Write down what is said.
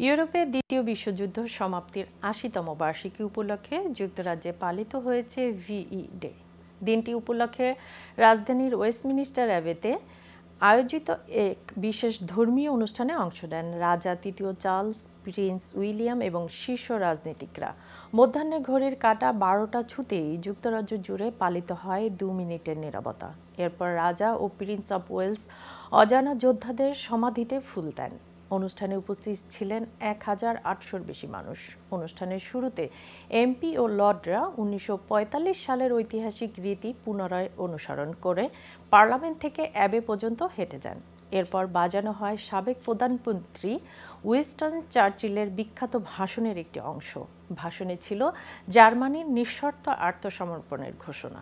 ইউরোপের দ্বিতীয় বিশ্বযুদ্ধ সমাপ্তির ৮০তম বার্ষিকী উপলক্ষে যুক্তরাজ্যে পালিত হয়েছে ভিই ডে। দিনটি উপলক্ষে রাজধানীর ওয়েস্টমিনিস্টার অ্যাবেতে আয়োজিত এক বিশেষ ধর্মীয় অনুষ্ঠানে অংশ নেন রাজা তৃতীয় চার্লস, প্রিন্স উইলিয়াম এবং শীর্ষ রাজনীতিকরা। মধ্যাহ্নে ঘড়ির কাঁটা ১২টা ছুঁতেই যুক্তরাজ্য জুড়ে পালিত হয় ২ মিনিটের নীরবতা। এরপর রাজা ও প্রিন্স অব ওয়েলস অজানা যোদ্ধাদের সমাধিতে ফুল দেন। অনুষ্ঠানে উপস্থিত ছিলেন ১,৮০০-র বেশি মানুষ। অনুষ্ঠানের শুরুতে এমপি ও লর্ডরা ১৯৪৫ সালের ঐতিহাসিক রীতি পুনরায় অনুসরণ করে পার্লামেন্ট থেকে অ্যাবে পর্যন্ত হেঁটে যান। এরপর বাজানো হয় সাবেক প্রধানমন্ত্রী উইনস্টন চার্চিলের বিখ্যাত ভাষণের একটি অংশ। ভাষণে ছিল জার্মানির নিঃশর্ত আত্মসমর্পণের ঘোষণা।